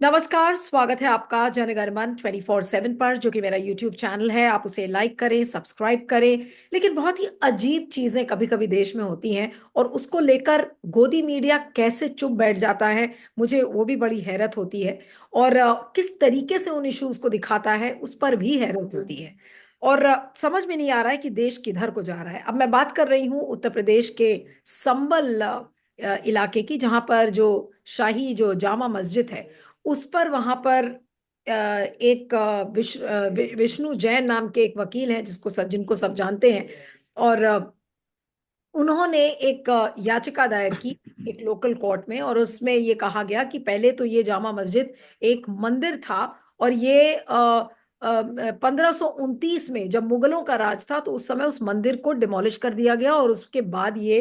नमस्कार, स्वागत है आपका जनगणमन 24/7 पर, जो कि मेरा यूट्यूब चैनल है। आप उसे लाइक करें, सब्सक्राइब करें। लेकिन बहुत ही अजीब चीजें कभी कभी देश में होती हैं, और उसको लेकर गोदी मीडिया कैसे चुप बैठ जाता है, मुझे वो भी बड़ी हैरत होती है। और किस तरीके से उन इश्यूज को दिखाता है, उस पर भी हैरत होती है। और समझ में नहीं आ रहा है कि देश किधर को जा रहा है। अब मैं बात कर रही हूँ उत्तर प्रदेश के संबल इलाके की, जहां पर जो शाही जो जामा मस्जिद है, उस पर वहां पर एक विष्णु जैन नाम के एक वकील हैं, जिनको सब जानते हैं। और उन्होंने एक याचिका दायर की एक लोकल कोर्ट में, और उसमें ये कहा गया कि पहले तो ये जामा मस्जिद एक मंदिर था, और ये 1529 में जब मुगलों का राज था, तो उस समय उस मंदिर को डिमोलिश कर दिया गया, और उसके बाद ये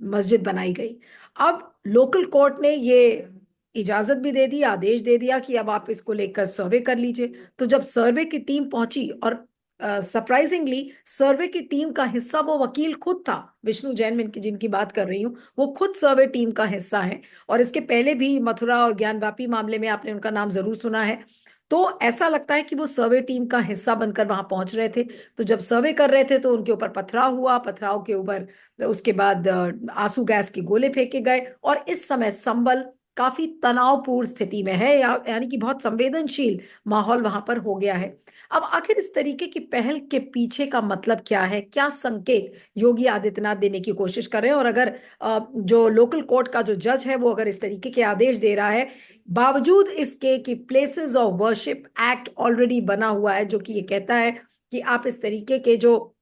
मस्जिद बनाई गई। अब लोकल कोर्ट ने ये इजाजत भी दे दी, आदेश दे दिया कि अब आप इसको लेकर सर्वे कर लीजिए। तो जब सर्वे की टीम पहुंची, और सरप्राइजिंगली सर्वे की टीम का हिस्सा वो वकील खुद था, विष्णु जैन में जिनकी बात कर रही हूँ, वो खुद सर्वे टीम का हिस्सा है। और इसके पहले भी मथुरा और ज्ञानवापी मामले में आपने उनका नाम जरूर सुना है। तो ऐसा लगता है कि वो सर्वे टीम का हिस्सा बनकर वहां पहुंच रहे थे। तो जब सर्वे कर रहे थे, तो उनके ऊपर पथराव हुआ, पथराव के ऊपर उसके बाद आंसू गैस के गोले फेंके गए, और इस समय संबल काफी तनावपूर्ण स्थिति में है, यानी कि बहुत संवेदनशील माहौल वहां पर हो गया है। अब आखिर इस तरीके की पहल के पीछे का मतलब क्या है, क्या संकेत योगी आदित्यनाथ देने की कोशिश कर रहे हैं? और अगर जो लोकल कोर्ट का जो जज है, वो अगर इस तरीके के आदेश दे रहा है, बावजूद इसके कि places of worship act already बना हुआ है, जो कि ये कहता है कि आप इस तरीके के जो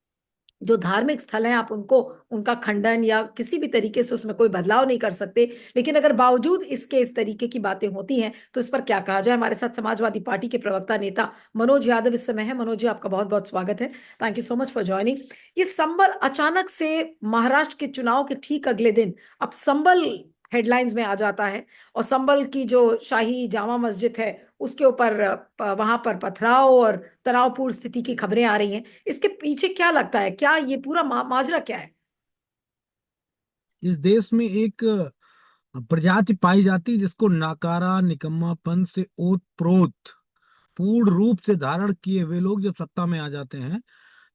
जो धार्मिक स्थल हैं, आप उनको उनका खंडन या किसी भी तरीके से उसमें कोई बदलाव नहीं कर सकते। लेकिन अगर बावजूद इसके इस तरीके की बातें होती हैं, तो इस पर क्या कहा जाए? हमारे साथ समाजवादी पार्टी के प्रवक्ता नेता मनोज यादव इस समय है। मनोज जी, आपका बहुत बहुत स्वागत है। Thank you so much for joining. ये संबल अचानक से महाराष्ट्र के चुनाव के ठीक अगले दिन अब संबल हेडलाइंस में आ जाता है, और संबल की जो शाही जामा मस्जिद है, उसके ऊपर वहां पर पथराव और तनावपूर्ण स्थिति की खबरें आ रही हैं। इसके पीछे क्या लगता है, क्या ये पूरा माजरा क्या है? इस देश में एक प्रजाति पाई जाती है जिसको नाकारा निकम्मापन से ओतप्रोत पूर्ण रूप से धारण किए हुए लोग जब सत्ता में आ जाते हैं,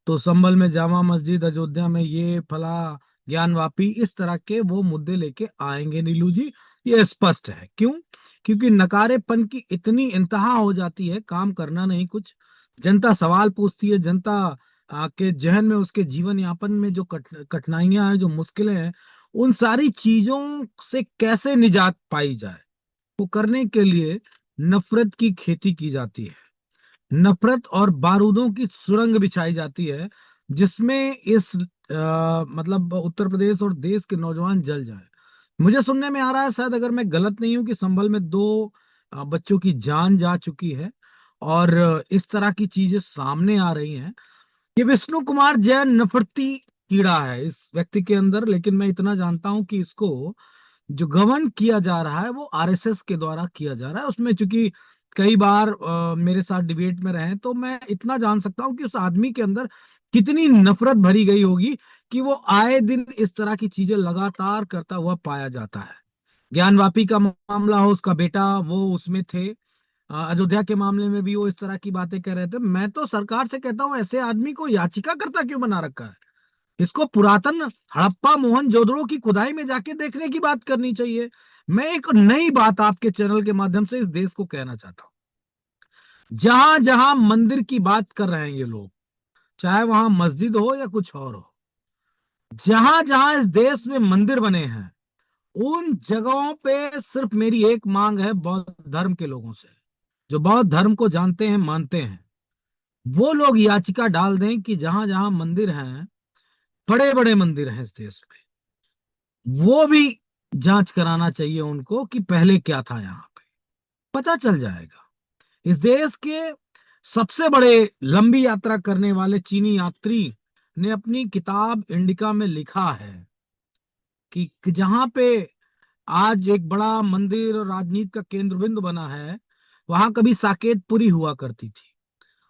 तो संभल में जामा मस्जिद, अयोध्या में ये फला, ज्ञानवापी, इस तरह के वो मुद्दे लेके आएंगे नीलू जी। ये स्पष्ट है। क्यों? क्योंकि नकारेपन की इतनी इंतहा हो जाती है, काम करना नहीं कुछ। जनता सवाल पूछती है, जनता के जहन में उसके जीवन यापन में जो कठिनाइयां हैं, जो मुश्किलें हैं, उन सारी चीजों से कैसे निजात पाई जाए, वो करने के लिए नफरत की खेती की जाती है। नफरत और बारूदों की सुरंग बिछाई जाती है, जिसमें मतलब उत्तर प्रदेश और देश के नौजवान जल जाए। मुझे सुनने में आ रहा है, शायद अगर मैं गलत नहीं हूं, कि संभल में दो बच्चों की जान जा चुकी है। और इस तरह की चीजें सामने आ रही हैं। ये विष्णु कुमार जैन नफरती कीड़ा है इस व्यक्ति के अंदर, लेकिन मैं इतना जानता हूं कि इसको जो गवर्न किया जा रहा है वो आरएसएस के द्वारा किया जा रहा है। उसमें चूंकि कई बार मेरे साथ डिबेट में रहे, तो मैं इतना जान सकता हूँ कि उस आदमी के अंदर कितनी नफरत भरी गई होगी कि वो आए दिन इस तरह की चीजें लगातार करता हुआ पाया जाता है। ज्ञानवापी का मामला हो, उसका बेटा वो उसमें थे। अयोध्या के मामले में भी वो इस तरह की बातें कर रहे थे। मैं तो सरकार से कहता हूँ, ऐसे आदमी को याचिकाकर्ता क्यों बना रखा है? इसको पुरातन हड़प्पा मोहनजोदड़ो की खुदाई में जाके देखने की बात करनी चाहिए। मैं एक नई बात आपके चैनल के माध्यम से इस देश को कहना चाहता हूं। जहां जहां मंदिर की बात कर रहे हैं ये लोग, चाहे वहां मस्जिद हो या कुछ और हो, जहां जहां इस देश में मंदिर बने हैं, उन जगहों पे सिर्फ मेरी एक मांग है बौद्ध धर्म के लोगों से, जो बौद्ध धर्म को जानते हैं, मानते हैं। वो लोग याचिका डाल दें कि जहां जहां मंदिर हैं, बड़े बड़े मंदिर हैं इस देश में, वो भी जांच कराना चाहिए उनको कि पहले क्या था यहाँ पे। पता चल जाएगा। इस देश के सबसे बड़े लंबी यात्रा करने वाले चीनी यात्री ने अपनी किताब इंडिका में लिखा है कि जहां पे आज एक बड़ा मंदिर और राजनीति का केंद्र बिंदु बना है, वहां कभी साकेतपुरी हुआ करती थी,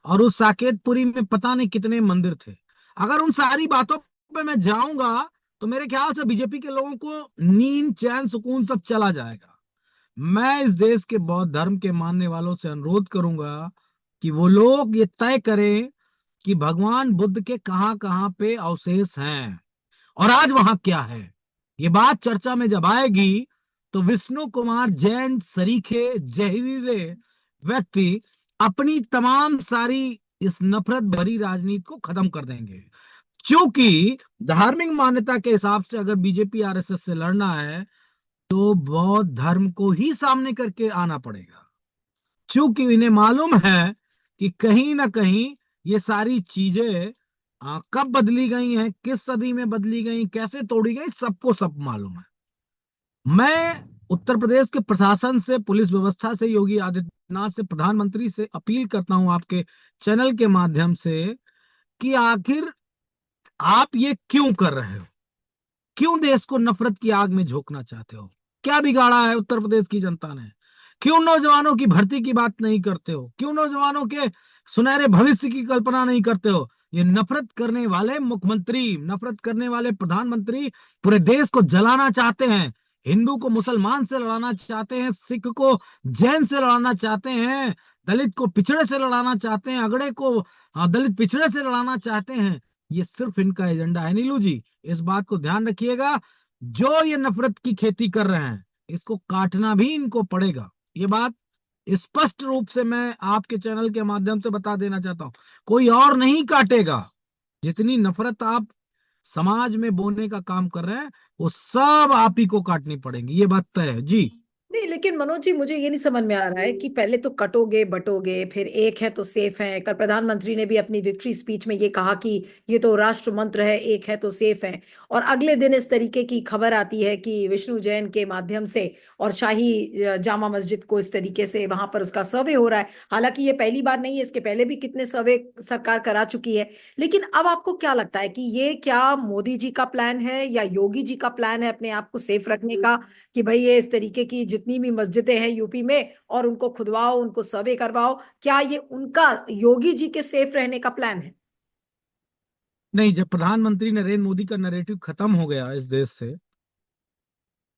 और उस साकेतपुरी में पता नहीं कितने मंदिर थे। अगर उन सारी बातों पे मैं जाऊंगा, तो मेरे ख्याल से बीजेपी के लोगों को नींद, चैन, सुकून सब चला जाएगा। मैं इस देश के बौद्ध धर्म के मानने वालों से अनुरोध करूंगा कि वो लोग ये तय करें कि भगवान बुद्ध के कहां कहां पे अवशेष हैं और आज वहां क्या है। ये बात चर्चा में जब आएगी तो विष्णु कुमार जैन सरीखे जहरीले व्यक्ति अपनी तमाम सारी इस नफरत भरी राजनीति को खत्म कर देंगे। क्योंकि धार्मिक मान्यता के हिसाब से अगर बीजेपी आरएसएस से लड़ना है तो बौद्ध धर्म को ही सामने करके आना पड़ेगा। क्योंकि इन्हें मालूम है कि कहीं ना कहीं ये सारी चीजें कब बदली गई हैं, किस सदी में बदली गई, कैसे तोड़ी गई, सबको सब मालूम है। मैं उत्तर प्रदेश के प्रशासन से, पुलिस व्यवस्था से, योगी आदित्यनाथ से, प्रधानमंत्री से अपील करता हूं आपके चैनल के माध्यम से कि आखिर आप ये क्यों कर रहे हो? क्यों देश को नफरत की आग में झोंकना चाहते हो? क्या बिगाड़ा है उत्तर प्रदेश की जनता ने? क्यों नौजवानों की भर्ती की बात नहीं करते हो? क्यों नौजवानों के सुनहरे भविष्य की कल्पना नहीं करते हो? ये नफरत करने वाले मुख्यमंत्री, नफरत करने वाले प्रधानमंत्री पूरे देश को जलाना चाहते हैं। हिंदू को मुसलमान से लड़ाना चाहते हैं, सिख को जैन से लड़ाना चाहते हैं, दलित को पिछड़े से लड़ाना चाहते हैं, अगड़े को दलित पिछड़े से लड़ाना चाहते हैं। ये सिर्फ इनका एजेंडा है। नीलू जी, इस बात को ध्यान रखिएगा। जो ये नफरत की खेती कर रहे हैं इसको काटना भी इनको पड़ेगा। ये बात स्पष्ट रूप से मैं आपके चैनल के माध्यम से बता देना चाहता हूं, कोई और नहीं काटेगा। जितनी नफरत आप समाज में बोने का काम कर रहे हैं वो सब आप ही को काटनी पड़ेंगी, ये बात तय है जी। नहीं, लेकिन मनोज जी, मुझे ये नहीं समझ में आ रहा है कि पहले तो कटोगे बटोगे, फिर एक है तो सेफ है। कल प्रधानमंत्री ने भी अपनी विक्ट्री स्पीच में ये कहा कि ये तो राष्ट्र मंत्र है, एक है तो सेफ है। और अगले दिन इस तरीके की खबर आती है कि विष्णु जैन के माध्यम से और शाही जामा मस्जिद को इस तरीके से वहां पर उसका सर्वे हो रहा है। हालांकि ये पहली बार नहीं है, इसके पहले भी कितने सर्वे सरकार करा चुकी है। लेकिन अब आपको क्या लगता है कि ये क्या मोदी जी का प्लान है या योगी जी का प्लान है अपने आप को सेफ रखने का, कि भाई ये इस तरीके की जितनी भी मस्जिदें हैं यूपी में और उनको खुदवाओ, उनको सर्वे करवाओ? क्या ये उनका, योगी जी के सेफ रहने का प्लान है? नहीं, जब प्रधानमंत्री नरेंद्र मोदी का नैरेटिव खत्म हो गया इस देश से,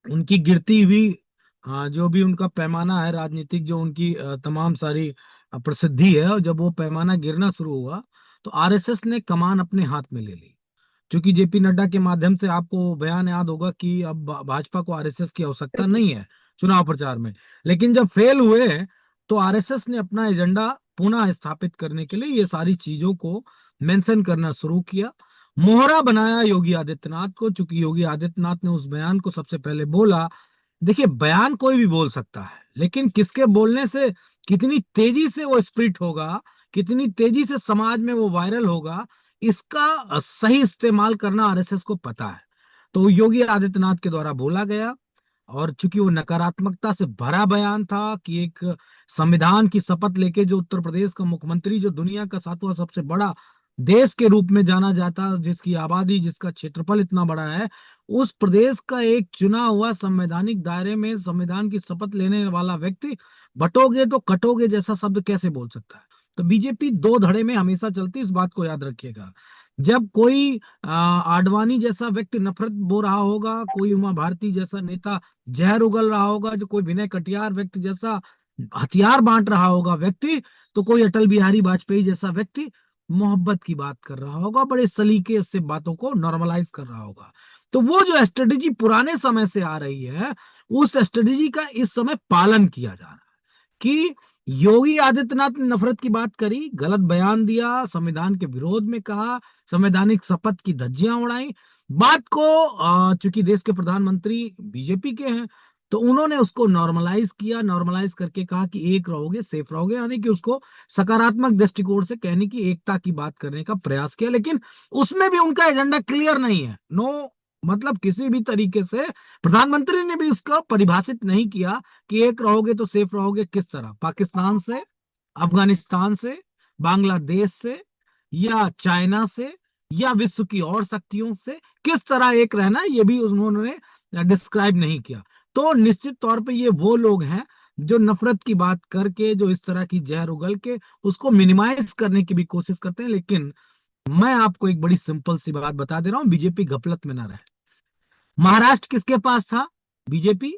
उनकी गिरती हुई जो भी उनका पैमाना है राजनीतिक, जो उनकी तमाम सारी प्रसिद्धि है, और जब वो पैमाना गिरना शुरू हुआ तो आरएसएस ने कमान अपने हाथ में ले ली। क्योंकि जेपी नड्डा के माध्यम से आपको बयान याद होगा कि अब भाजपा को आरएसएस की आवश्यकता नहीं है चुनाव प्रचार में। लेकिन जब फेल हुए तो आरएसएस ने अपना एजेंडा पुनः स्थापित करने के लिए ये सारी चीजों को मेंशन करना शुरू किया। मोहरा बनाया योगी आदित्यनाथ को। चूंकि योगी आदित्यनाथ ने उस बयान को सबसे पहले बोला। देखिए, बयान कोई भी बोल सकता है, लेकिन किसके बोलने से कितनी तेजी से वो स्प्रिट होगा, कितनी तेजी से समाज में वो वायरल होगा, इसका सही इस्तेमाल करना आरएसएस को पता है। तो योगी आदित्यनाथ के द्वारा बोला गया, और चूंकि वो नकारात्मकता से भरा बयान था कि एक संविधान की शपथ लेके जो उत्तर प्रदेश का मुख्यमंत्री, जो दुनिया का सातवां सबसे बड़ा देश के रूप में जाना जाता, जिसकी आबादी, जिसका क्षेत्रफल इतना बड़ा है, उस प्रदेश का एक चुना हुआ संवैधानिक दायरे में संविधान की शपथ लेने वाला व्यक्ति बटोगे तो कटोगे जैसा शब्द कैसे बोल सकता है? तो बीजेपी दो धड़े में हमेशा चलती, इस बात को याद रखिएगा। जब कोई आडवाणी जैसा व्यक्ति नफरत बो रहा होगा, कोई उमा भारती जैसा नेता जहर उगल रहा होगा, जो कोई विनय कटियार व्यक्ति जैसा हथियार बांट रहा होगा व्यक्ति, तो कोई अटल बिहारी वाजपेयी जैसा व्यक्ति मोहब्बत की बात कर रहा होगा, बड़े सलीके से बातों को नॉर्मलाइज कर रहा होगा। तो वो जो स्ट्रेटेजी पुराने समय से आ रही है, उस स्ट्रेटेजी का इस समय पालन किया जा रहा है कि योगी आदित्यनाथ ने नफरत की बात करी, गलत बयान दिया, संविधान के विरोध में कहा, संवैधानिक शपथ की धज्जियां उड़ाई। बात को चूंकि देश के प्रधानमंत्री बीजेपी के हैं, तो उन्होंने उसको नॉर्मलाइज किया, नॉर्मलाइज करके कहा कि एक रहोगे सेफ रहोगे, यानी कि उसको सकारात्मक दृष्टिकोण से कहने की, एकता की बात करने का प्रयास किया। लेकिन उसमें भी उनका एजेंडा क्लियर नहीं है। नो, मतलब किसी भी तरीके से प्रधानमंत्री ने भी उसका परिभाषित नहीं किया कि एक रहोगे तो सेफ रहोगे किस तरह, पाकिस्तान से, अफगानिस्तान से, बांग्लादेश से, या चाइना से, या विश्व की और शक्तियों से किस तरह एक रहना, ये भी उन्होंने डिस्क्राइब नहीं किया। तो निश्चित तौर पे ये वो लोग हैं जो नफरत की बात करके, जो इस तरह की जहर उगल के उसको मिनिमाइज करने की भी कोशिश करते हैं। लेकिन मैं आपको एक बड़ी सिंपल सी बात बता दे रहा हूं, बीजेपी गफलत में ना रहे। महाराष्ट्र किसके पास था? बीजेपी।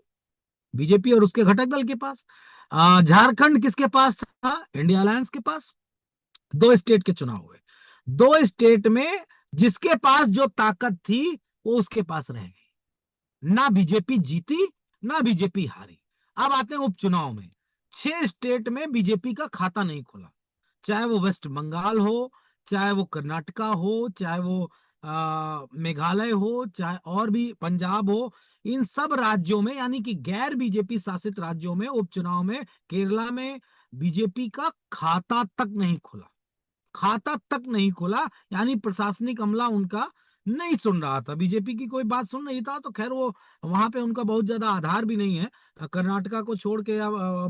बीजेपी और उसके घटक दल के पास। झारखंड किसके पास था? इंडिया अलायंस के पास। 2 स्टेट के चुनाव हुए, 2 स्टेट में जिसके पास जो ताकत थी वो उसके पास रह गई। ना बीजेपी जीती, ना बीजेपी हारी। अब आते हैं उपचुनाव में। 6 स्टेट में बीजेपी का खाता नहीं खुला, चाहे वो वेस्ट बंगाल हो, चाहे वो कर्नाटका हो, चाहे वो मेघालय हो, चाहे और भी पंजाब हो। इन सब राज्यों में, यानी कि गैर बीजेपी शासित राज्यों में उपचुनाव में, केरला में बीजेपी का खाता तक नहीं खुला। खाता तक नहीं खोला, यानी प्रशासनिक अमला उनका नहीं सुन रहा था, बीजेपी की कोई बात सुन नहीं था। तो खैर वो वहां पे उनका बहुत ज्यादा आधार भी नहीं है। कर्नाटका को छोड़ के या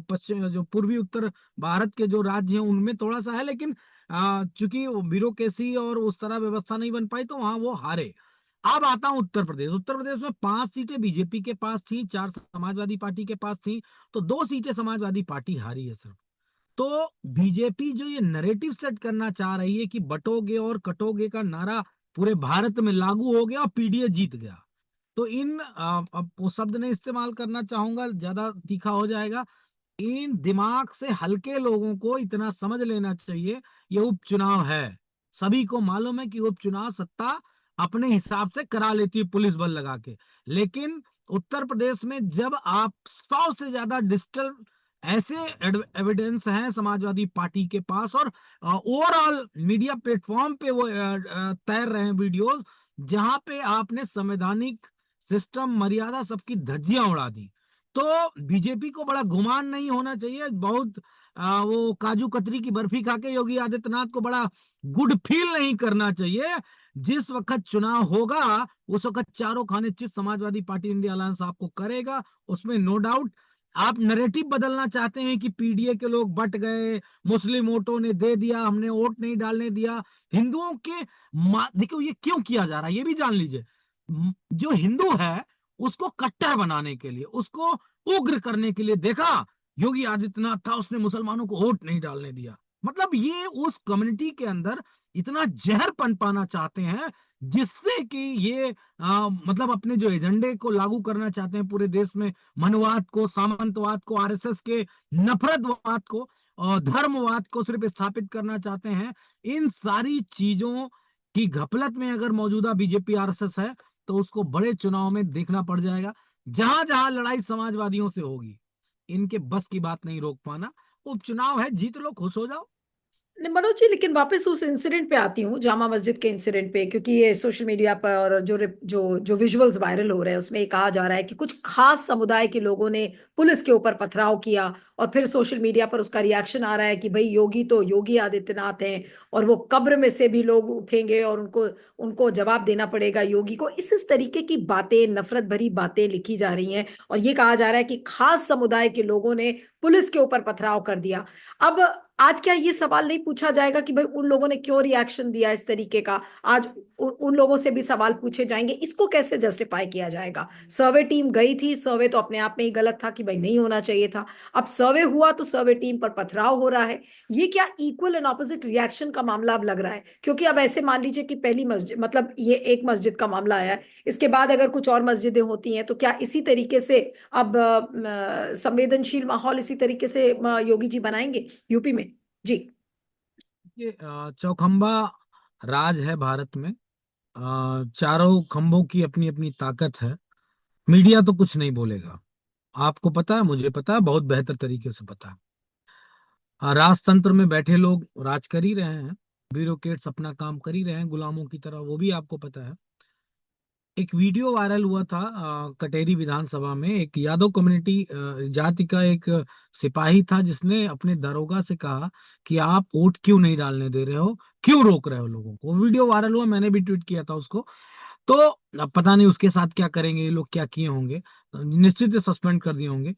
पश्चिम जो पूर्वी उत्तर भारत के जो राज्य हैं उनमें थोड़ा सा है, लेकिन चूंकि ब्यूरोक्रेसी और उस तरह व्यवस्था नहीं बन पाई तो वहां वो हारे। अब आता हूं उत्तर प्रदेश। उत्तर प्रदेश में 5 सीटें बीजेपी के पास थी, 4 समाजवादी पार्टी के पास थी, तो 2 सीटें समाजवादी पार्टी हारी है सर। तो बीजेपी जो ये नरेटिव सेट करना चाह रही है कि बटोगे और कटोगे का नारा पूरे भारत में लागू हो गया और पीडीए जीत गया, तो इन अब वो शब्द नहीं इस्तेमाल करना चाहूंगा, ज्यादा तीखा हो जाएगा। इन दिमाग से हल्के लोगों को इतना समझ लेना चाहिए, ये उपचुनाव है। सभी को मालूम है कि उपचुनाव सत्ता अपने हिसाब से करा लेती है पुलिस बल लगा के, लेकिन उत्तर प्रदेश में जब आप 100 से ज्यादा डिजिटल ऐसे एविडेंस हैं समाजवादी पार्टी के पास, और ओवरऑल मीडिया प्लेटफॉर्म पे वो तैर रहे हैं वीडियोस, जहां पे आपने संवैधानिक सिस्टम मर्यादा सबकी धज्जियां उड़ा दी। तो बीजेपी को बड़ा गुमान नहीं होना चाहिए, बहुत वो काजू कतरी की बर्फी खा के योगी आदित्यनाथ को बड़ा गुड फील नहीं करना चाहिए। जिस वक्त चुनाव होगा उस वक्त चारों खाने चित समाजवादी पार्टी इंडिया अलायंस आपको करेगा, उसमें नो डाउट। आप नरेटिव बदलना चाहते हैं कि पीडीए के लोग बट गए, मुस्लिम वोटों ने दे दिया, हमने वोट नहीं डालने दिया हिंदुओं के। देखो ये क्यों किया जा रहा है ये भी जान लीजिए। जो हिंदू है उसको कट्टर बनाने के लिए, उसको उग्र करने के लिए देखा योगी आदित्यनाथ था, उसने मुसलमानों को वोट नहीं डालने दिया। मतलब ये उस कम्युनिटी के अंदर इतना जहर पनपाना चाहते हैं जिससे कि ये मतलब अपने जो एजेंडे को लागू करना चाहते हैं पूरे देश में, मनुवाद को, सामंतवाद को, आरएसएस के नफरतवाद को और धर्मवाद को सिर्फ स्थापित करना चाहते हैं। इन सारी चीजों की घपलत में अगर मौजूदा बीजेपी आरएसएस है तो उसको बड़े चुनाव में देखना पड़ जाएगा। जहां जहां लड़ाई समाजवादियों से होगी, इनके बस की बात नहीं रोक पाना। उपचुनाव है, जीत लो, खुश हो जाओ। नहीं मनोज जी, लेकिन वापस उस इंसिडेंट पे आती हूँ, जामा मस्जिद के इंसिडेंट पे, क्योंकि ये सोशल मीडिया पर और जो विजुअल्स वायरल हो रहे हैं उसमें ये कहा जा रहा है कि कुछ खास समुदाय के लोगों ने पुलिस के ऊपर पथराव किया, और फिर सोशल मीडिया पर उसका रिएक्शन आ रहा है कि भाई योगी तो योगी आदित्यनाथ हैं, और वो कब्र में से भी लोग उठेंगे और उनको उनको जवाब देना पड़ेगा योगी को। इस तरीके की बातें, नफरत भरी बातें लिखी जा रही हैं, और ये कहा जा रहा है कि खास समुदाय के लोगों ने पुलिस के ऊपर पथराव कर दिया। अब आज क्या ये सवाल नहीं पूछा जाएगा कि भाई उन लोगों ने क्यों रिएक्शन दिया इस तरीके का? आज उन लोगों से भी सवाल पूछे जाएंगे, इसको कैसे जस्टिफाई किया जाएगा? सर्वे टीम गई थी, सर्वे तो अपने आप में ही गलत था कि भाई नहीं होना चाहिए था। अब सर्वे हुआ तो सर्वे टीम पर पथराव हो रहा है। ये क्या इक्वल एंड ऑपोजिट रिएक्शन का मामला अब लग रहा है? क्योंकि अब ऐसे मान लीजिए कि पहली मस्जिद, मतलब ये एक मस्जिद का मामला आया है, इसके बाद अगर कुछ और मस्जिदें होती हैं तो क्या इसी तरीके से अब संवेदनशील माहौल इसी तरीके से योगी जी बनाएंगे यूपी में? जी। ये चौखंबा राज है भारत में। चारों खंभों की अपनी अपनी ताकत है। मीडिया तो कुछ नहीं बोलेगा। आपको पता है, मुझे पता है, बहुत बेहतर तरीके से पता है। राजतंत्र में बैठे लोग राज कर ही रहे हैं, ब्यूरोक्रेट्स अपना काम कर ही रहे हैं गुलामों की तरह, वो भी आपको पता है। एक वीडियो वायरल हुआ था कटेरी विधानसभा में, एक यादव कम्युनिटी जाति का एक सिपाही था जिसने अपने दरोगा से कहा कि आप वोट क्यों नहीं डालने दे रहे हो, क्यों रोक रहे हो लोगों को। वो वीडियो वायरल हुआ, मैंने भी ट्वीट किया था उसको। तो अब पता नहीं उसके साथ क्या करेंगे ये लोग, क्या किए होंगे, निश्चित सस्पेंड कर दिए होंगे।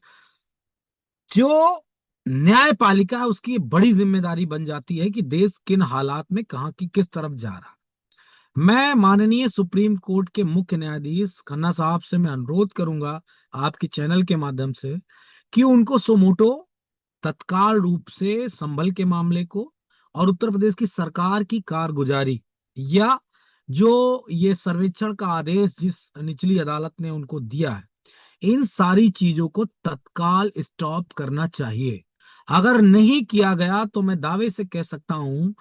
जो न्यायपालिका है उसकी बड़ी जिम्मेदारी बन जाती है कि देश किन हालात में कहाँ की किस तरफ जा रहा है। मैं माननीय सुप्रीम कोर्ट के मुख्य न्यायाधीश खन्ना साहब से मैं अनुरोध करूंगा आपके चैनल के माध्यम से कि उनको सुमोटो तत्काल रूप से संभल के मामले को, और उत्तर प्रदेश की सरकार की कारगुजारी या जो ये सर्वेक्षण का आदेश जिस निचली अदालत ने उनको दिया है, इन सारी चीजों को तत्काल स्टॉप करना चाहिए। अगर नहीं किया गया तो मैं दावे से कह सकता हूं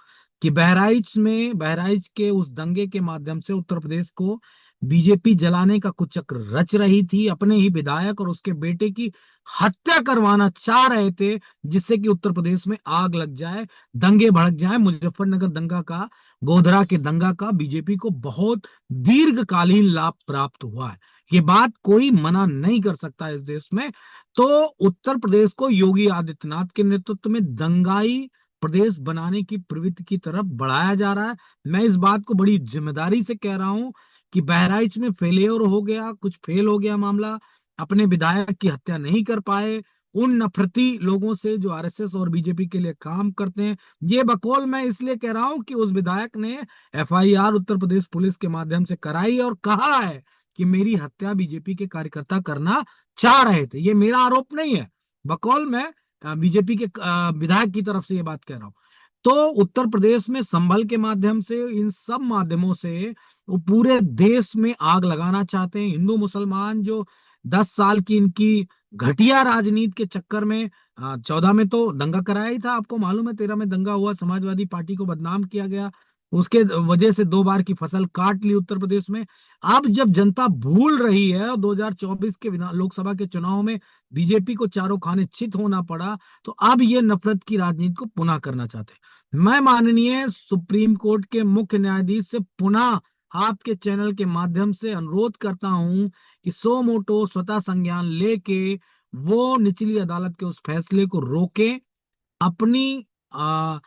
कि बहराइच के उस दंगे के माध्यम से उत्तर प्रदेश को बीजेपी जलाने का कुचक्र रच रही थी। अपने ही विधायक और उसके बेटे की हत्या करवाना चाह रहे थे, जिससे कि उत्तर प्रदेश में आग लग जाए, दंगे भड़क जाए। मुजफ्फरनगर दंगा का, गोधरा के दंगा का बीजेपी को बहुत दीर्घकालीन लाभ प्राप्त हुआ है। ये बात कोई मना नहीं कर सकता इस देश में। तो उत्तर प्रदेश को योगी आदित्यनाथ के नेतृत्व में दंगाई प्रदेश बनाने की प्रवृत्ति की तरफ बढ़ाया जा रहा है। मैं इस बात को बड़ी जिम्मेदारी से कह रहा हूं कि बहराइच में फेलियर हो गया, कुछ फेल हो गया मामला, अपने विधायक की हत्या नहीं कर पाए उन नफरती लोगों से जो आरएसएस और बीजेपी के लिए काम करते हैं। ये बकौल मैं इसलिए कह रहा हूं कि उस विधायक ने एफआईआर उत्तर प्रदेश पुलिस के माध्यम से कराई और कहा है कि मेरी हत्या बीजेपी के कार्यकर्ता करना चाह रहे थे। ये मेरा आरोप नहीं है, बकौल मैं बीजेपी के विधायक की तरफ से ये बात कह रहा हूं। तो उत्तर प्रदेश में संभल के माध्यम से, इन सब माध्यमों से वो पूरे देश में आग लगाना चाहते हैं। हिंदू मुसलमान जो 10 साल की इनकी घटिया राजनीति के चक्कर में, 14 में तो दंगा कराया ही था, आपको मालूम है, 13 में दंगा हुआ, समाजवादी पार्टी को बदनाम किया गया, उसके वजह से 2 बार की फसल काट ली उत्तर प्रदेश में। अब जब जनता भूल रही है और 2024 के लोकसभा के चुनाव में बीजेपी को चारों खाने चित होना पड़ा, तो अब ये नफरत की राजनीति को पुनः करना चाहते हैं। मैं माननीय सुप्रीम कोर्ट के मुख्य न्यायाधीश से पुनः आपके चैनल के माध्यम से अनुरोध करता हूं कि सो मोटो स्वतः संज्ञान लेके वो निचली अदालत के उस फैसले को रोके, अपनी आ,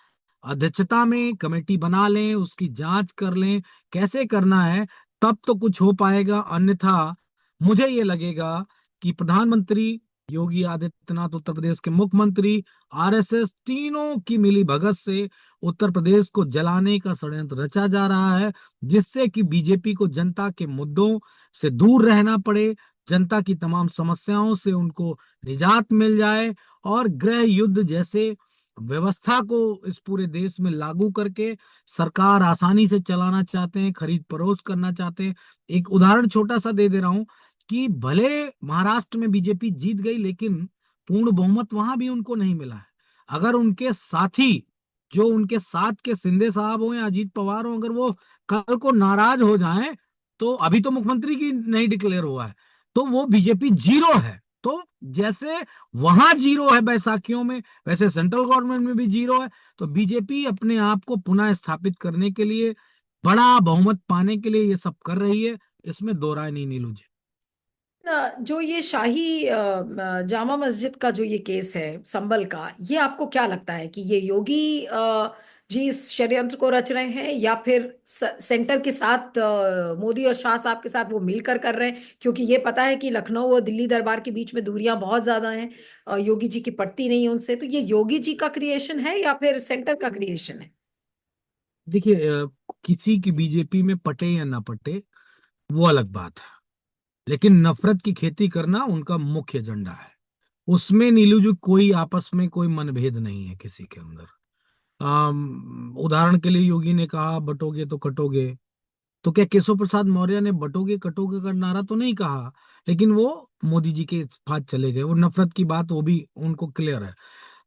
अध्यक्षता में कमेटी बना लें, उसकी जांच कर लें, कैसे करना है, तब तो कुछ हो पाएगा। अन्यथा मुझे ये लगेगा कि प्रधानमंत्री योगी आदित्यनाथ, उत्तर प्रदेश के मुख्यमंत्री, आरएसएस, तीनों की मिली भगत से उत्तर प्रदेश को जलाने का षड्यंत्र रचा जा रहा है, जिससे कि बीजेपी को जनता के मुद्दों से दूर रहना पड़े, जनता की तमाम समस्याओं से उनको निजात मिल जाए, और गृह युद्ध जैसे व्यवस्था को इस पूरे देश में लागू करके सरकार आसानी से चलाना चाहते हैं, खरीद फरोख्त करना चाहते हैं। एक उदाहरण छोटा सा दे दे रहा हूं कि भले महाराष्ट्र में बीजेपी जीत गई, लेकिन पूर्ण बहुमत वहां भी उनको नहीं मिला है। अगर उनके साथी, जो उनके साथ के शिंदे साहब हो या अजीत पवार हो, अगर वो कल को नाराज हो जाएं, तो अभी तो मुख्यमंत्री की नहीं डिक्लेयर हुआ है, तो वो बीजेपी जीरो है। तो जैसे वहां जीरो है बैसाखियों में, वैसे सेंट्रल गवर्नमेंट में भी जीरो है। तो बीजेपी अपने आप को पुनः स्थापित करने के लिए, बड़ा बहुमत पाने के लिए ये सब कर रही है, इसमें दो राय नहीं नीलू जी। जो ये शाही जामा मस्जिद का जो ये केस है संभल का, ये आपको क्या लगता है कि ये योगी जी इस षड्यंत्र को रच रहे हैं, या फिर सेंटर के साथ मोदी और शाह साहब के साथ वो मिलकर कर रहे हैं? क्योंकि ये पता है कि लखनऊ और दिल्ली दरबार के बीच में दूरियां बहुत ज्यादा हैं, योगी जी की पटती नहीं है उनसे। तो ये योगी जी का क्रिएशन है या फिर सेंटर का क्रिएशन है? देखिए, किसी की बीजेपी में पटे या ना पटे वो अलग बात है, लेकिन नफरत की खेती करना उनका मुख्य एजेंडा है। उसमें नीलू जी कोई आपस में कोई मनभेद नहीं है किसी के अंदर। उदाहरण के लिए योगी ने कहा बटोगे तो कटोगे, तो क्या केशव प्रसाद मौर्य ने बटोगे कटोगे का नारा तो नहीं कहा, लेकिन वो मोदी जी के साथ चले गए। वो नफरत की बात, वो भी उनको क्लियर है।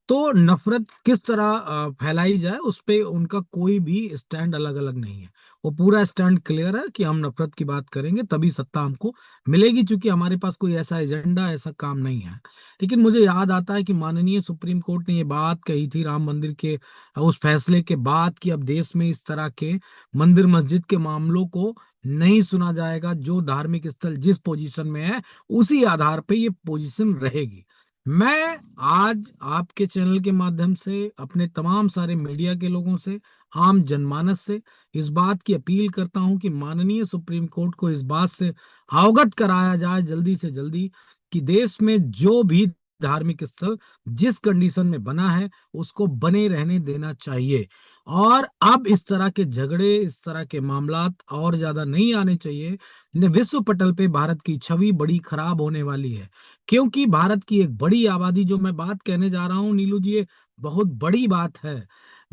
तो नफरत किस तरह फैलाई जाए, उस पे उनका कोई भी स्टैंड अलग अलग नहीं है। वो पूरा स्टैंड क्लियर है कि हम नफरत की बात करेंगे तभी सत्ता हमको मिलेगी, क्योंकि हमारे पास कोई ऐसा एजेंडा, ऐसा काम नहीं है। लेकिन मुझे याद आता है कि माननीय सुप्रीम कोर्ट ने ये बात कही थी राम मंदिर के उस फैसले के बाद कि अब देश में इस तरह के मंदिर मस्जिद के मामलों को नहीं सुना जाएगा। जो धार्मिक स्थल जिस पोजीशन में है, उसी आधार पे ये पोजीशन रहेगी। मैं आज आपके चैनल के माध्यम से अपने तमाम सारे मीडिया के लोगों से, आम जनमानस से इस बात की अपील करता हूं कि माननीय सुप्रीम कोर्ट को इस बात से अवगत कराया जाए जल्दी से जल्दी कि देश में जो भी धार्मिक स्थल जिस कंडीशन में बना है उसको बने रहने देना चाहिए। और अब इस तरह के झगड़े, इस तरह के मामलात और ज्यादा नहीं आने चाहिए। विश्व पटल पे भारत की छवि बड़ी खराब होने वाली है, क्योंकि भारत की एक बड़ी आबादी, जो मैं बात कहने जा रहा हूं नीलू जी, ये बहुत बड़ी बात है।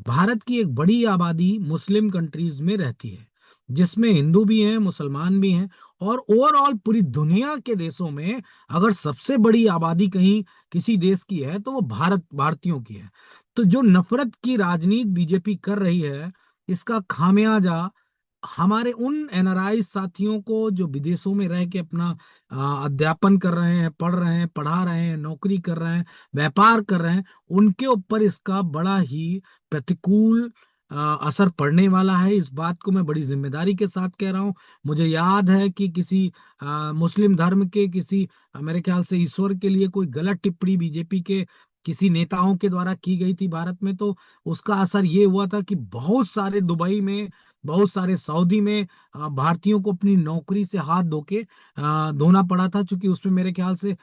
भारत की एक बड़ी आबादी मुस्लिम कंट्रीज में रहती है, जिसमें हिंदू भी हैं, मुसलमान भी हैं, और ओवरऑल पूरी दुनिया के देशों में अगर सबसे बड़ी आबादी कहीं किसी देश की है तो वो भारतीयों की है। तो जो नफरत की राजनीति बीजेपी कर रही है, इसका खामियाजा हमारे उन एनआरआई साथियों को जो विदेशों में रह के अपना अध्यापन कर रहे हैं, पढ़ रहे हैं, पढ़ा रहे हैं, नौकरी कर रहे हैं, व्यापार कर रहे हैं, उनके ऊपर इसका बड़ा ही प्रतिकूल असर पड़ने वाला है। इस बात को मैं बड़ी जिम्मेदारी के साथ कह रहा हूं। मुझे याद है कि किसी मुस्लिम धर्म के किसी मेरे ख्याल से ईश्वर के लिए कोई गलत टिप्पणी बीजेपी के किसी नेताओं के द्वारा की गई थी भारत में, तो उसका असर ये हुआ था कि बहुत सारे दुबई में, बहुत सारे सऊदी में भारतीयों को अपनी नौकरी से हाथ धोना पड़ा था, क्योंकि उसमें मेरे ख्याल से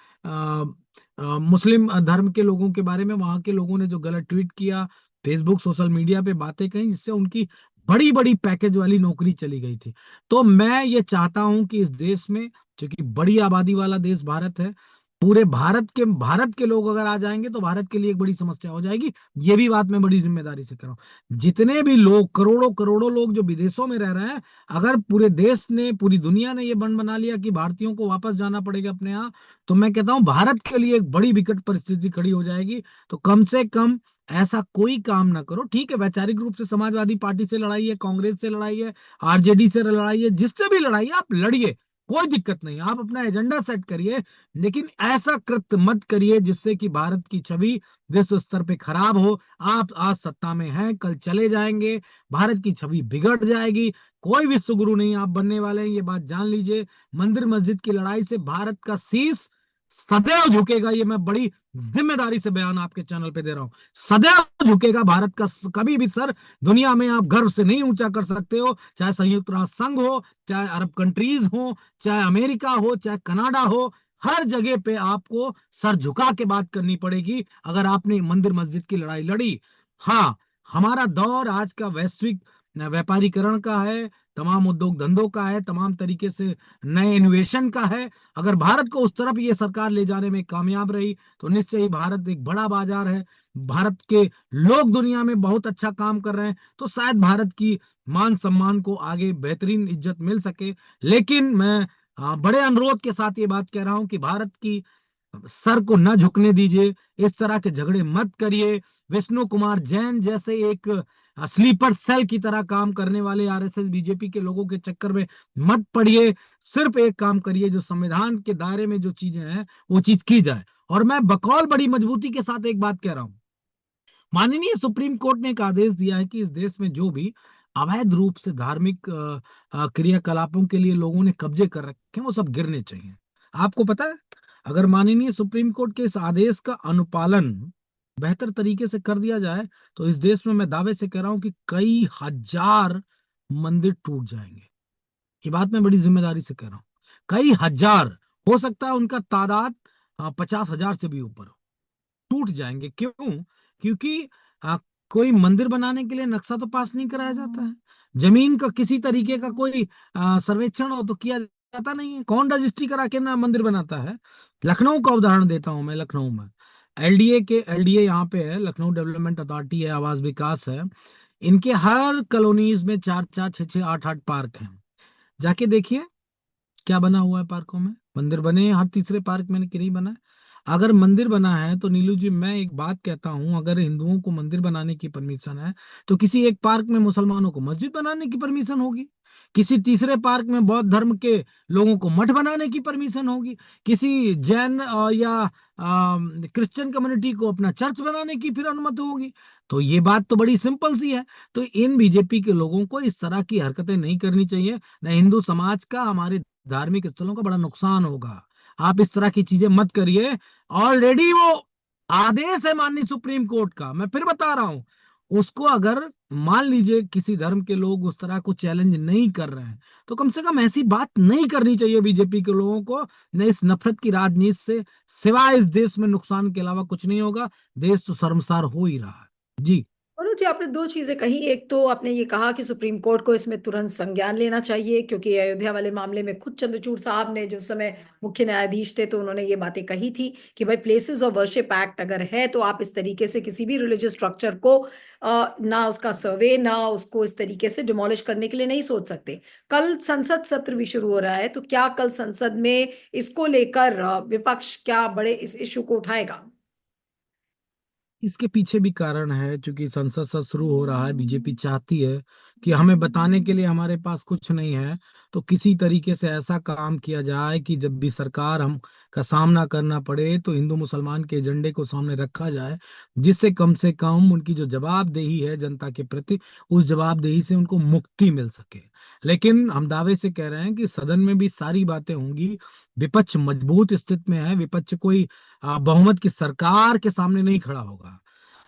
मुस्लिम धर्म के लोगों के बारे में वहां के लोगों ने जो गलत ट्वीट किया, फेसबुक सोशल मीडिया पे बातें कही, जिससे उनकी बड़ी बड़ी पैकेज वाली नौकरी चली गई थी। तो मैं ये चाहता हूं कि इस देश में, क्योंकि बड़ी आबादी वाला देश भारत है, पूरे भारत के लोग अगर आ जाएंगे तो भारत के लिए एक बड़ी समस्या हो जाएगी। ये भी बात मैं बड़ी जिम्मेदारी से कर रहा हूँ। जितने भी लोग, करोड़ों करोड़ों लोग जो विदेशों में रह रहे हैं, अगर पूरे देश ने, पूरी दुनिया ने ये बन बना लिया कि भारतीयों को वापस जाना पड़ेगा अपने यहाँ, तो मैं कहता हूं भारत के लिए एक बड़ी विकट परिस्थिति खड़ी हो जाएगी। तो कम से कम ऐसा कोई काम ना करो। ठीक है, वैचारिक रूप से समाजवादी पार्टी से लड़ाई है, कांग्रेस से लड़ाई है, आरजेडी से लड़ाई है, जिससे भी लड़ाई है आप लड़िए, कोई दिक्कत नहीं, आप अपना एजेंडा सेट करिए। लेकिन ऐसा कृत्य मत करिए जिससे कि भारत की छवि विश्व स्तर पे खराब हो। आप आज सत्ता में हैं, कल चले जाएंगे, भारत की छवि बिगड़ जाएगी। कोई विश्व गुरु नहीं आप बनने वाले हैं, ये बात जान लीजिए। मंदिर मस्जिद की लड़ाई से भारत का शीश सदैव झुकेगा, ये मैं बड़ी जिम्मेदारी से बयान आपके चैनल पे दे रहा हूं। सदैव झुकेगा भारत का कभी भी सर दुनिया में आप गर्व से नहीं ऊंचा कर सकते हो, चाहे संयुक्त राष्ट्र संघ हो, चाहे अरब कंट्रीज हो, चाहे अमेरिका हो, चाहे कनाडा हो, हर जगह पे आपको सर झुका के बात करनी पड़ेगी अगर आपने मंदिर मस्जिद की लड़ाई लड़ी। हाँ, हमारा दौर आज का वैश्विक व्यापारीकरण का है, तमाम उद्योग धंधों का है, तमाम तरीके से नए इनोवेशन का है। अगर भारत को उस तरफ ये सरकार ले जाने में कामयाब रही तो निश्चय ही भारत एक बड़ा बाजार है, भारत के लोग दुनिया में बहुत अच्छा काम कर रहे हैं, तो शायद भारत की मान सम्मान को आगे बेहतरीन इज्जत मिल सके। लेकिन मैं बड़े अनुरोध के साथ ये बात कह रहा हूं कि भारत की सर को न झुकने दीजिए, इस तरह के झगड़े मत करिए। विष्णु कुमार जैन जैसे एक स्लीपर सेल की तरह काम करने वाले आरएसएस बीजेपी के लोगों के चक्कर में मत पड़िए। सिर्फ एक काम करिए, जो संविधान के दायरे में जो चीजें हैं वो चीज की जाए। और मैं बकौल बड़ी मजबूती के साथ एक बात कह रहा हूं, माननीय सुप्रीम कोर्ट ने एक आदेश दिया है कि इस देश में जो भी अवैध रूप से धार्मिक क्रियाकलापों के लिए लोगों ने कब्जे कर रखे हैं वो सब गिरने चाहिए। आपको पता है, अगर माननीय सुप्रीम कोर्ट के इस आदेश का अनुपालन बेहतर तरीके से कर दिया जाए तो इस देश में मैं दावे से कह रहा हूं कि कई हजार मंदिर टूट जाएंगे। ये बात मैं बड़ी जिम्मेदारी से कह रहा हूं, कई हजार, हो सकता है उनका तादाद 50,000 से भी ऊपर हो, टूट जाएंगे। क्यों? क्योंकि कोई मंदिर बनाने के लिए नक्शा तो पास नहीं कराया जाता है, जमीन का किसी तरीके का कोई सर्वेक्षण हो तो किया जाता नहीं है, कौन रजिस्ट्री करा के ना मंदिर बनाता है। लखनऊ का उदाहरण देता हूं मैं, लखनऊ में एलडीए यहाँ पे है, लखनऊ डेवलपमेंट अथॉरिटी है, आवास विकास है, इनके हर कॉलोनीज में चार चार छह छह आठ आठ पार्क हैं। जाके देखिए क्या बना हुआ है पार्कों में, मंदिर बने हैं हर तीसरे पार्क में कि नहीं बना है? अगर मंदिर बना है तो नीलू जी मैं एक बात कहता हूं, अगर हिंदुओं को मंदिर बनाने की परमिशन है तो किसी एक पार्क में मुसलमानों को मस्जिद बनाने की परमिशन होगी, किसी तीसरे पार्क में बौद्ध धर्म के लोगों को मठ बनाने की परमिशन होगी, किसी जैन या क्रिश्चियन कम्युनिटी को अपना चर्च बनाने की फिर अनुमति होगी। तो ये बात तो बड़ी सिंपल सी है। तो इन बीजेपी के लोगों को इस तरह की हरकतें नहीं करनी चाहिए, न हिंदू समाज का, हमारे धार्मिक स्थलों का बड़ा नुकसान होगा। आप इस तरह की चीजें मत करिए। ऑलरेडी वो आदेश है माननीय सुप्रीम कोर्ट का, मैं फिर बता रहा हूं, उसको अगर मान लीजिए किसी धर्म के लोग उस तरह को चैलेंज नहीं कर रहे हैं तो कम से कम ऐसी बात नहीं करनी चाहिए बीजेपी के लोगों को। न इस नफरत की राजनीति से सिवाय इस देश में नुकसान के अलावा कुछ नहीं होगा, देश तो शर्मसार हो ही रहा है। जी। जी, आपने दो चीजें कही। एक तो आपने ये कहा कि सुप्रीम कोर्ट को इसमें तुरंत संज्ञान लेना चाहिए, क्योंकि अयोध्या वाले मामले में खुद चंद्रचूड़ साहब ने, जो उस समय मुख्य न्यायाधीश थे, तो उन्होंने ये बातें कही थी कि भाई प्लेसेस ऑफ वर्शिप एक्ट अगर है तो आप इस तरीके से किसी भी रिलीजियस स्ट्रक्चर को ना उसका सर्वे, ना उसको इस तरीके से डिमोलिश करने के लिए नहीं सोच सकते। कल संसद सत्र भी शुरू हो रहा है, तो क्या कल संसद में इसको लेकर विपक्ष क्या बड़े इस इशू को उठाएगा? इसके पीछे भी कारण है, क्योंकि संसद सत्र शुरू हो रहा है। बीजेपी चाहती है कि हमें बताने के लिए हमारे पास कुछ नहीं है, तो किसी तरीके से ऐसा काम किया जाए कि जब भी सरकार हम का सामना करना पड़े तो हिंदू मुसलमान के एजेंडे को सामने रखा जाए, जिससे कम से कम उनकी जो जवाबदेही है जनता के प्रति, उस जवाबदेही से उनको मुक्ति मिल सके। लेकिन हम दावे से कह रहे हैं कि सदन में भी सारी बातें होंगी। विपक्ष मजबूत स्थिति में है। विपक्ष कोई बहुमत की सरकार के सामने नहीं खड़ा होगा।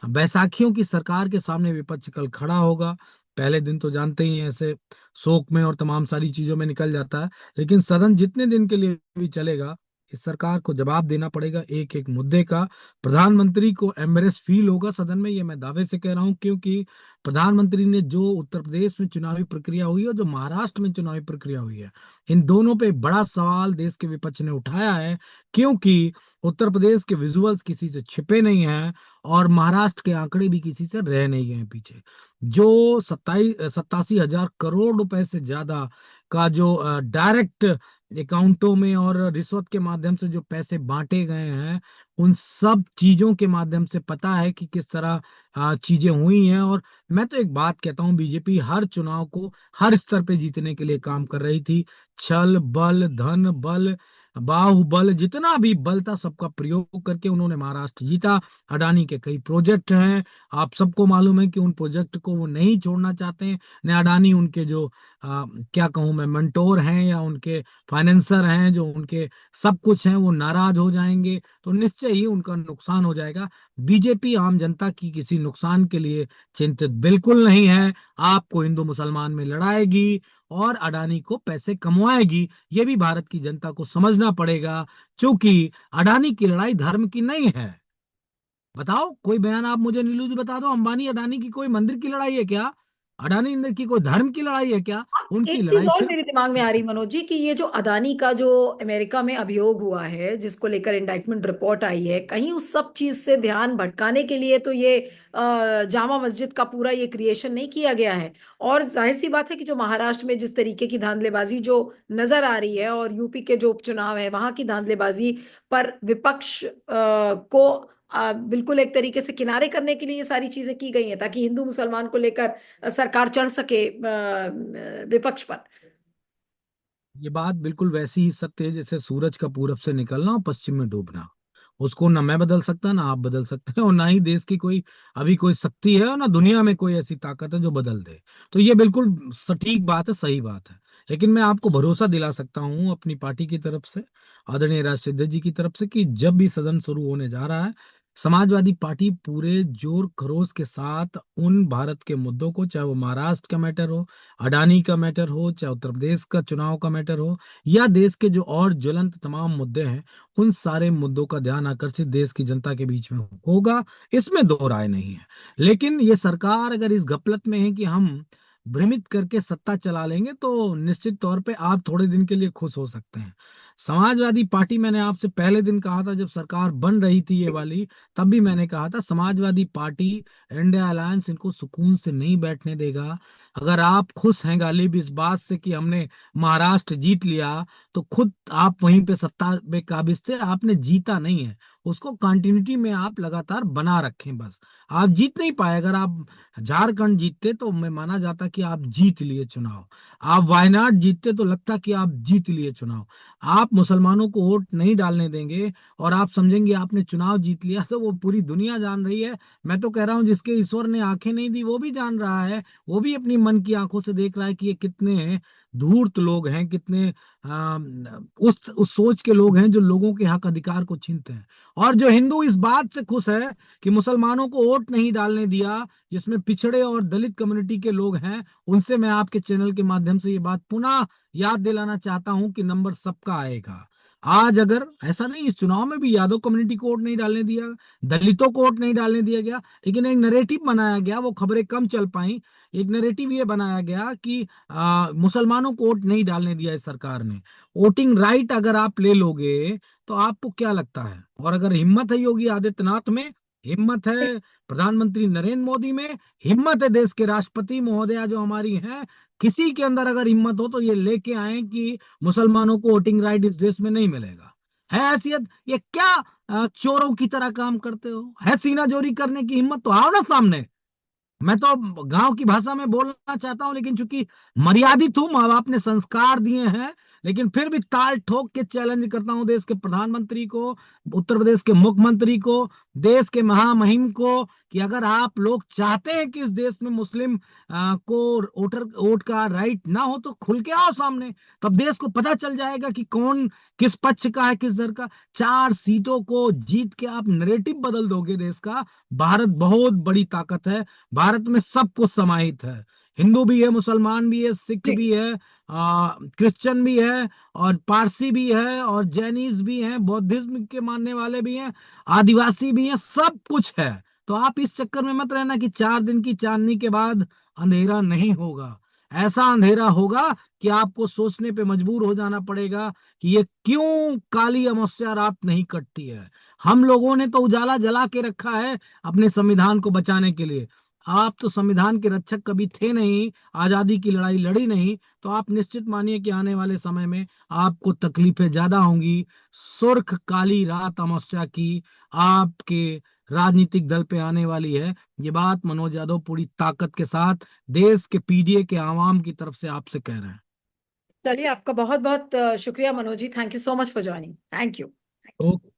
बैसाखियों की सरकार के सामने विपक्ष कल खड़ा होगा। पहले दिन तो जानते ही हैं, ऐसे शोक में और तमाम सारी चीजों में निकल जाता है। लेकिन सदन जितने दिन के लिए भी चलेगा, इस सरकार को जवाब देना पड़ेगा एक एक मुद्दे का। प्रधानमंत्री को एम्बेरस फील होगा सदन में, ये मैं दावे से कह रहा हूं, क्योंकि प्रधानमंत्री ने जो उत्तर प्रदेश में चुनावी प्रक्रिया हुई है और जो महाराष्ट्र में चुनावी प्रक्रिया हुई है, इन दोनों पे बड़ा सवाल देश के विपक्ष ने उठाया है। क्योंकि उत्तर प्रदेश के विजुअल्स किसी से छिपे नहीं हैं और महाराष्ट्र के आंकड़े भी किसी से रह नहीं गए पीछे। जो 87,000 करोड़ रुपए से ज्यादा का जो डायरेक्ट अकाउंटों में और रिश्वत के माध्यम से जो पैसे बांटे गए हैं, उन सब चीजों के माध्यम से पता है कि किस तरह चीजें हुई हैं। और मैं तो एक बात कहता हूं, बीजेपी हर चुनाव को हर स्तर पे जीतने के लिए काम कर रही थी। छल बल धन बल बाहुबल, जितना भी बल था सबका प्रयोग करके उन्होंने महाराष्ट्र जीता। अडानी के कई प्रोजेक्ट हैं, आप सबको मालूम है कि उन प्रोजेक्ट को वो नहीं छोड़ना चाहते हैं। ने अडानी उनके जो क्या कहूं मैं, मेंटोर हैं या उनके फाइनेंसर हैं, जो उनके सब कुछ हैं, वो नाराज हो जाएंगे तो निश्चय ही उनका नुकसान हो जाएगा। बीजेपी आम जनता की किसी नुकसान के लिए चिंतित बिल्कुल नहीं है। आपको हिंदू मुसलमान में लड़ाएगी और अडानी को पैसे कमवाएगी, ये भी भारत की जनता को समझना पड़ेगा। क्योंकि अडानी की लड़ाई धर्म की नहीं है। बताओ कोई बयान आप मुझे नीलू जी बता दो, अंबानी अडानी की कोई मंदिर की लड़ाई है क्या? अडानी इंदर की कोई धर्म की लड़ाई है क्या? उनकी एक चीज लड़ाई और सिर्फ मेरे दिमाग में आ रही पैसे। मनोज जी, कि ये जो अदानी का जो अमेरिका में अभियोग हुआ है, जिसको लेकर इंडाइटमेंट रिपोर्ट आई है, कहीं उस सब चीज से ध्यान भटकाने के लिए तो ये जामा मस्जिद का पूरा ये क्रिएशन नहीं किया गया है। और जाहिर सी बात है कि जो महाराष्ट्र में जिस तरीके की धांधलेबाजी जो नजर आ रही है, और यूपी के जो उपचुनाव है वहां की धांधलेबाजी पर विपक्ष को बिल्कुल एक तरीके से किनारे करने के लिए ये सारी चीजें की गई हैं, ताकि हिंदू मुसलमान को लेकर सरकार चढ़ सके विपक्ष पर। ये बात बिल्कुल वैसी ही सत्य है जैसे सूरज का पूरब से निकलना और पश्चिम में डूबना। उसको ना मैं बदल सकता, ना आप बदल सकते हैं, और ना ही देश की कोई अभी कोई शक्ति है, और ना दुनिया में कोई ऐसी ताकत है जो बदल दे। तो ये बिल्कुल सटीक बात है, सही बात है। लेकिन मैं आपको भरोसा दिला सकता हूं अपनी पार्टी की तरफ से, आदरणीय राज सिद्धू जी की तरफ से, कि जब भी सदन शुरू होने जा रहा है, समाजवादी पार्टी पूरे जोर खरोश के साथ उन भारत के मुद्दों को, चाहे वो महाराष्ट्र का मैटर हो, अडानी का मैटर हो, चाहे उत्तर प्रदेश का चुनाव का मैटर हो, या देश के जो और ज्वलंत तमाम मुद्दे हैं, उन सारे मुद्दों का ध्यान आकर्षित देश की जनता के बीच में होगा। इसमें दो राय नहीं है। लेकिन ये सरकार अगर इस गफलत में है कि हम भ्रमित करके सत्ता चला लेंगे, तो निश्चित तौर पे आप थोड़े दिन के लिए खुश हो सकते हैं। समाजवादी पार्टी, मैंने आपसे पहले दिन कहा था जब सरकार बन रही थी ये वाली, तब भी मैंने कहा था समाजवादी पार्टी, इंडिया अलायंस इनको सुकून से नहीं बैठने देगा। अगर आप खुश हैं गालिब इस बात से कि हमने महाराष्ट्र जीत लिया, तो खुद आप वहीं पे सत्ता में काबिज थे, आपने जीता नहीं है। उसको कंटिन्यूटी में आप लगातार बना रखें बस। आप जीत नहीं पाए। अगर आप झारखंड जीतते तो मैं माना जाता कि आप जीत लिए चुनाव। आप वायनाड जीतते तो लगता कि आप जीत लिए चुनाव। आप मुसलमानों को वोट नहीं डालने देंगे और आप समझेंगे आपने चुनाव जीत लिया, तो वो पूरी दुनिया जान रही है। मैं तो कह रहा हूं जिसके ईश्वर ने आंखें नहीं दी वो भी जान रहा है, वो भी अपनी मन की आंखों से देख रहा है कि ये कितने धूर्त लोग हैं, कितने उस सोच के लोग हैं जो लोगों के हक अधिकार को छीनते हैं। और जो हिंदू इस बात से खुश है कि मुसलमानों को वोट नहीं डालने दिया, जिसमें पिछड़े और दलित कम्युनिटी के लोग हैं, उनसे मैं आपके चैनल के माध्यम से ये बात पुनः याद दिलाना चाहता हूं कि नंबर सबका आएगा। आज अगर ऐसा नहीं, इस चुनाव में भी यादव कम्युनिटी को वोट नहीं डालने दिया, दलितों को वोट नहीं डालने दिया गया, लेकिन एक नैरेटिव बनाया गया, वो खबरें कम चल पाई। एक नैरेटिव ये बनाया गया कि मुसलमानों को वोट नहीं डालने दिया इस सरकार ने। वोटिंग राइट अगर आप ले लोगे तो आपको क्या लगता है, और अगर हिम्मत है योगी आदित्यनाथ में, हिम्मत है प्रधानमंत्री नरेंद्र मोदी में, हिम्मत है देश के राष्ट्रपति महोदया जो हमारी हैं, किसी के अंदर अगर हिम्मत हो तो ये लेके आए कि मुसलमानों को वोटिंग राइट इस देश में नहीं मिलेगा। है हैसियत, ये क्या चोरों की तरह काम करते हो? है सीना जोरी करने की हिम्मत तो आओ ना सामने। मैं तो गांव की भाषा में बोलना चाहता हूं, लेकिन चूंकि मर्यादित हूं, माँ बाप ने संस्कार दिए हैं, लेकिन फिर भी ताल ठोक के चैलेंज करता हूं देश के प्रधानमंत्री को, उत्तर प्रदेश के मुख्यमंत्री को, देश के महामहिम को, कि अगर आप लोग चाहते हैं कि इस देश में मुस्लिम को वोट का राइट ना हो तो खुल के आओ सामने। तब देश को पता चल जाएगा कि कौन किस पक्ष का है, किस दर का। 4 सीटों को जीत के आप नरेटिव बदल दोगे देश का। भारत बहुत बड़ी ताकत है, भारत में सब कुछ समाहित है, हिंदू भी है, मुसलमान भी है, सिख जी। भी है, क्रिश्चियन भी है, और पारसी भी है, और जैनिस भी हैं, बौद्धिज्म के मानने वाले भी हैं, आदिवासी भी हैं, सब कुछ है। तो आप इस चक्कर में मत रहना कि 4 दिन की चांदनी के बाद अंधेरा नहीं होगा। ऐसा अंधेरा होगा कि आपको सोचने पे मजबूर हो जाना पड़ेगा कि ये क्यों काली अमावस्या रात नहीं कटती है। हम लोगों ने तो उजाला जला के रखा है अपने संविधान को बचाने के लिए। आप तो संविधान के रक्षक कभी थे नहीं, आजादी की लड़ाई लड़ी नहीं, तो आप निश्चित मानिए कि आने वाले समय में आपको तकलीफें ज्यादा होंगी। सुर्ख काली रात अमावस्या की आपके राजनीतिक दल पे आने वाली है। ये बात मनोज यादव पूरी ताकत के साथ देश के पीडीए के आवाम की तरफ से आपसे कह रहे हैं। चलिए, आपका बहुत बहुत शुक्रिया Manoj ji. Thank you so much for joining. Thank you. Okay.